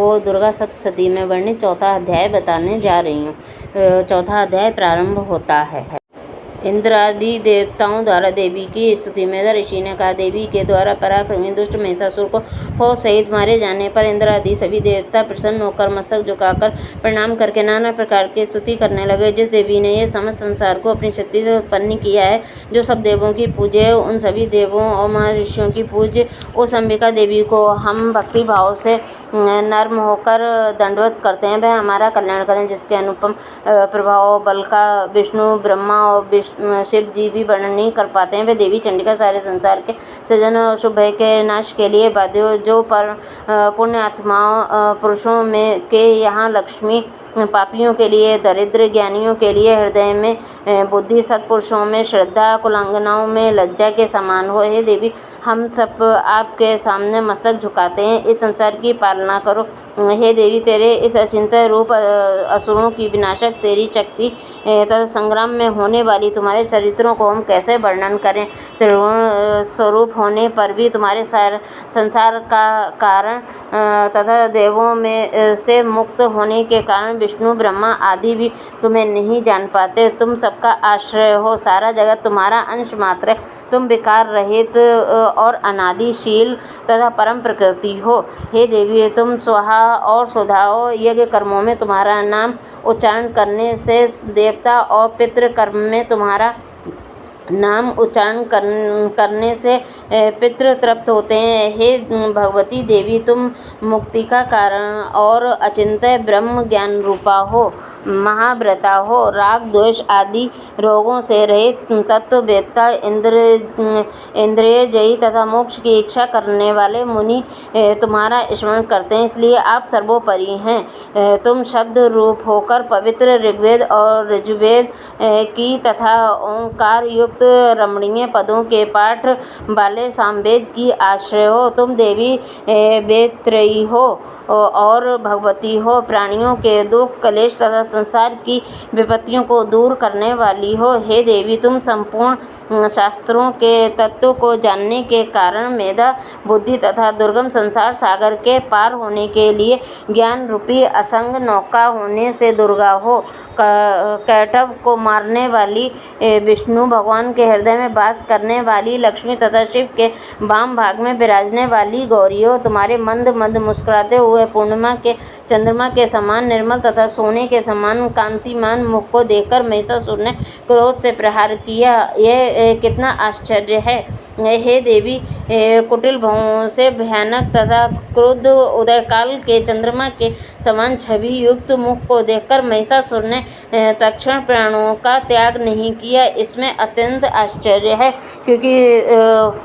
आपको दुर्गा सप्तशती में वर्णित चौथा अध्याय बताने जा रही हूँ। चौथा अध्याय प्रारंभ होता है। इंद्र आदि देवताओं द्वारा देवी की स्तुति में ऋषि ने कहा, देवी के द्वारा पराक्रमी दुष्ट महिषासुर को फौज सहित मारे जाने पर इंद्र आदि सभी देवता प्रसन्न होकर मस्तक झुकाकर प्रणाम करके नाना प्रकार की स्तुति करने लगे। जिस देवी ने ये समस्त संसार को अपनी शक्ति से उत्पन्न किया है, जो सब देवों की पूज्य, उन सभी देवों और महर्षियों की पूज्य उस अंबिका देवी को हम भक्ति भाव से नर्म होकर दंडवत करते हैं। वह हमारा कल्याण करें। जिसके अनुपम प्रभाव बल का विष्णु, ब्रह्मा और शिव जी भी वर्णन नहीं कर पाते हैं। वे देवी चंडिका सारे संसार के सृजन और शुभ भय के नाश के लिए बाध्य, जो पर पुण्य आत्माओं पुरुषों में के यहाँ लक्ष्मी, पापियों के लिए दरिद्र, ज्ञानियों के लिए हृदय में बुद्धि, सत्पुरुषों में श्रद्धा, कुलांगनाओं में लज्जा के समान हो। हे देवी, हम सब आपके सामने मस्तक झुकाते हैं। इस संसार की पालना करो। हे देवी, तेरे इस अचिंत्य रूप, असुरों की विनाशक तेरी शक्ति तथा संग्राम में होने वाली तुम्हारे चरित्रों को हम कैसे वर्णन करें। त्रिगुण स्वरूप होने पर भी तुम्हारे संसार का कारण तथा देवों में से मुक्त होने के कारण विष्णु, ब्रह्मा आदि भी तुम्हें नहीं जान पाते। तुम सबका आश्रय हो। सारा जगत तुम्हारा अंश मात्र है। तुम विकार रहित और अनादिशील तथा परम प्रकृति हो। हे देवी, तुम स्वाहा और सुधाओ। यज्ञ कर्मों में तुम्हारा नाम उच्चारण करने से देवता और पितृ कर्म में तुम्हारा नाम उच्चारण करने से पितृ तृप्त होते हैं। हे भगवती देवी, तुम मुक्ति का कारण और अचिंत्य ब्रह्म ज्ञान रूपा हो, महाव्रता हो, राग द्वेष आदि रोगों से रहित तत्ववेत्ता, इंद्रिय जयी तथा मोक्ष की इच्छा करने वाले मुनि तुम्हारा स्मरण करते हैं, इसलिए आप सर्वोपरि हैं। तुम शब्द रूप होकर पवित्र ऋग्वेद और यजुर्वेद की तथा ओंकार युक्त रमणीय पदों के पाठ वाले सामवेद की आश्रय हो। तुम देवी वेदत्रयी हो और भगवती हो। प्राणियों के दुख, क्लेश तथा संसार की विपत्तियों को दूर करने वाली हो। हे देवी, तुम संपूर्ण शास्त्रों के तत्व को जानने के कारण मेधा, बुद्धि तथा दुर्गम संसार सागर के पार होने के लिए ज्ञान रूपी असंग नौका होने से दुर्गा हो। कैटभ को मारने वाली विष्णु, भगवान के हृदय में वास करने वाली लक्ष्मी तथा शिव के वाम भाग में विराजने वाली गौरी हो। तुम्हारे मंद मंद मुस्कुराते हुए पूर्णिमा के चंद्रमा के समान निर्मल तथा सोने के समान कांतिमान मुख को देखकर महिषासुर ने क्रोध से प्रहार किया। यह कितना आश्चर्य है। हे देवी, कुटिल भवों से भयानक तथा क्रोध उदयकाल के चंद्रमा के समान छवि युक्त मुख को देखकर महिषासुर ने तत्क्षण प्राणों का त्याग नहीं किया। इसमें अत्यंत आश्चर्य है, क्योंकि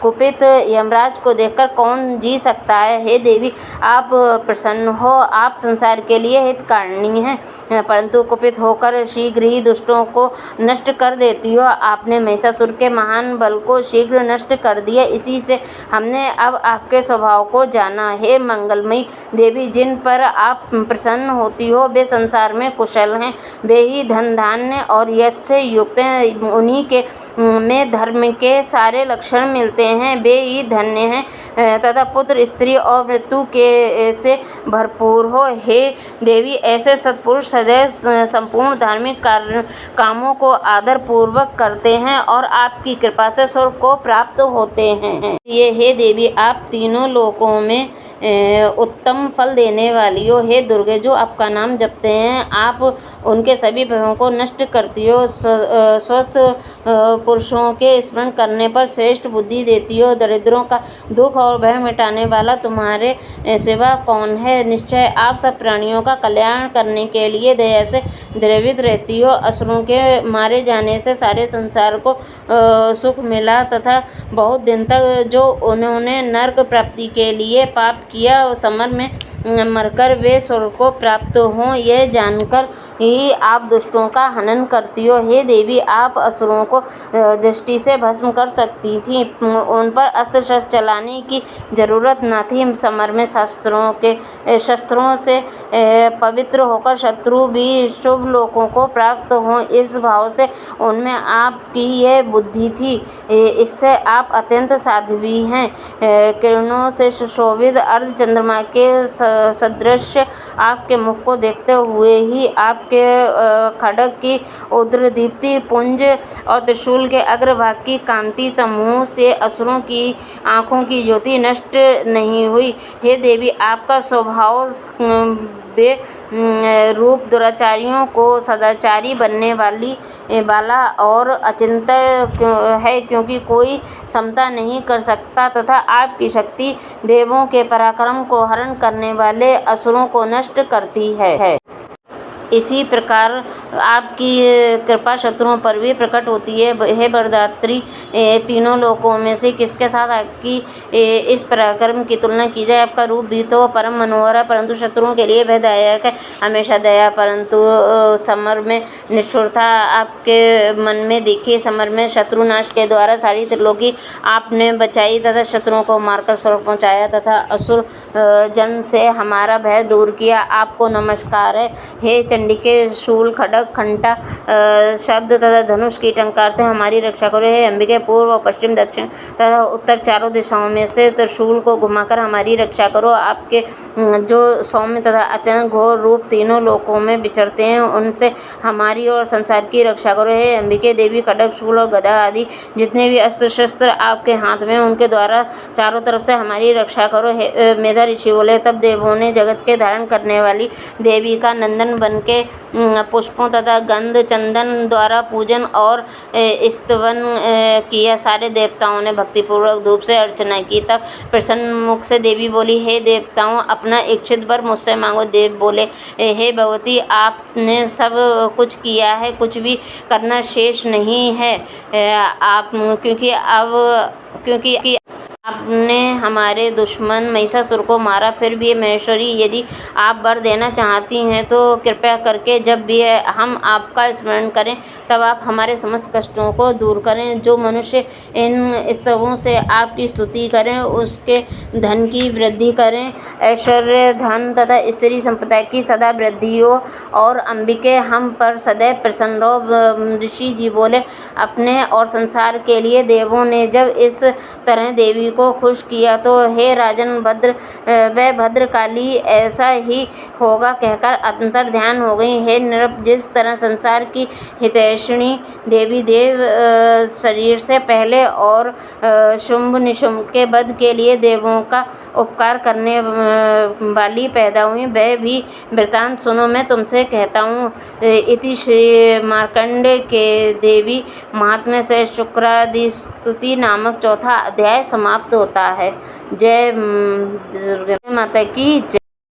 कुपित यमराज को देखकर कौन जी सकता है। हे देवी, आप प्रसन्न हो। आप संसार के लिए हितकारिणी हैं, परंतु कुपित होकर शीघ्र ही दुष्टों को नष्ट कर देती हो। आपने महिषासुर के महान बल को शीघ्र नष्ट कर दिया। इसी से हमने अब आपके स्वभाव को जाना। हे मंगलमयी देवी, जिन पर आप प्रसन्न होती हो वे संसार में कुशल हैं। वे ही धन, धान्य और यश से युक्त हैं। उन्हीं के में धर्म के सारे लक्षण मिलते हैं। वे ही धन्य हैं तथा पुत्र, स्त्री और मृत्यु के से भरपूर हो। हे देवी, ऐसे सत्पुरुष सदैव संपूर्ण धार्मिक कामों को आदर पूर्वक करते हैं और आपकी कृपा से स्वर्ग को प्राप्त होते हैं। ये हे देवी, आप तीनों लोकों में उत्तम फल देने वाली हो। हे दुर्गे, जो आपका नाम जपते हैं आप उनके सभी भयों को नष्ट करती हो। स्वस्थ पुरुषों के स्मरण करने पर श्रेष्ठ बुद्धि देती हो। दरिद्रों का दुख और भय मिटाने वाला तुम्हारे सिवा कौन है। निश्चय आप सब प्राणियों का कल्याण करने के लिए दया से द्रवित रहती हो। असुरों के मारे जाने से सारे संसार को सुख मिला तथा बहुत दिन तक जो उन्होंने नरक प्राप्ति के लिए पाप किया, समर में मरकर वे स्वर्ग को प्राप्त हों, यह जानकर ही आप दुष्टों का हनन करती हो। हे देवी, आप असुरों को दृष्टि से भस्म कर सकती थी। उन पर अस्त्र शस्त्र चलाने की जरूरत न थी। समर में शस्त्रों से पवित्र होकर शत्रु भी शुभ लोकों को प्राप्त हों, इस भाव से उनमें आपकी यह बुद्धि थी। इससे आप अत्यंत साध्वी हैं। किरणों से सुशोभित अर्ध चंद्रमा के सदृश आपके मुख को देखते हुए ही आपके खड्ग की उद्रदीप्ति पुंज और त्रिशूल के अग्रभाग की कांति समूह से असुरों की आँखों की ज्योति नष्ट नहीं हुई। हे देवी, आपका स्वभाव बे रूप दुराचारियों को सदाचारी बनने वाला और अचिंत्य है, क्योंकि कोई समता नहीं कर सकता तथा आपकी शक्ति देवों के पराक्रम को हरण करने वाले असुरों को नष्ट करती है। इसी प्रकार आपकी कृपा शत्रुओं पर भी प्रकट होती है। हे वरदात्री, तीनों लोकों में से किसके साथ आपकी इस पराक्रम की तुलना की जाए। आपका रूप भी तो परम मनोहर है, परंतु शत्रुओं के लिए भयदायक है। हमेशा दया परंतु समर में निष्ठुरता आपके मन में देखिए। समर में शत्रुनाश के द्वारा सारी त्रिलोकी आपने बचाई तथा शत्रुओं को मारकर स्वर्ग पहुँचाया तथा असुर जन से हमारा भय दूर किया। आपको नमस्कार है। हे चंडिके, शूल, खड्ग, खंटा, शब्द तथा धनुष की टंकार से हमारी रक्षा करो। हे अंबिके, पूर्व और पश्चिम, दक्षिण तथा उत्तर चारों दिशाओं में से त्रिशूल को घुमाकर हमारी रक्षा करो। आपके जो सौम्य तथा अत्यंत घोर रूप तीनों लोकों में विचरते हैं, उनसे हमारी और संसार की रक्षा करो। हे अंबिके देवी, खड्ग, शूल और गदा आदि जितने भी अस्त्र शस्त्र आपके हाथ में, उनके द्वारा चारों तरफ से हमारी रक्षा करो। मेधा ऋषि बोले, तब देवों ने जगत के धारण करने वाली देवी का नंदन बन के पुष्पों तथा गंध चंदन द्वारा पूजन और स्तवन किया। सारे देवताओं ने भक्तिपूर्वक धूप से अर्चना की। तब प्रसन्न मुख से देवी बोली, हे देवताओं, अपना इच्छित वर मुझसे मांगो। देव बोले, हे भगवती, आपने सब कुछ किया है, कुछ भी करना शेष नहीं है। आप क्योंकि आपने हमारे दुश्मन महिषासुर को मारा, फिर भी महेश्वरी, यदि आप वर देना चाहती हैं तो कृपया करके जब भी हम आपका स्मरण करें तब आप हमारे समस्त कष्टों को दूर करें। जो मनुष्य इन स्तवों से आपकी स्तुति करें उसके धन की वृद्धि करें, ऐश्वर्य, धन तथा स्त्री संपदा की सदा वृद्धि हो। और अंबिके, हम पर सदैव प्रसन्न रहो। ऋषि जी बोले, अपने और संसार के लिए देवों ने जब इस तरह देवी को खुश किया तो हे राजन भद्रकाली, ऐसा ही होगा कहकर अंतर ध्यान हो गई। हे नृप, जिस तरह संसार की हितैषिणी देवी देव शरीर से पहले और शुंभ निशुंभ के वध के लिए देवों का उपकार करने वाली पैदा हुई, वह भी वृतांत सुनो, मैं तुमसे कहता हूँ। इति श्री मार्कंडेय के देवी महात्म्य से शुक्रादि स्तुति नामक चौथा अध्याय समाप्त होता है। जय दुर्गा माता की जय।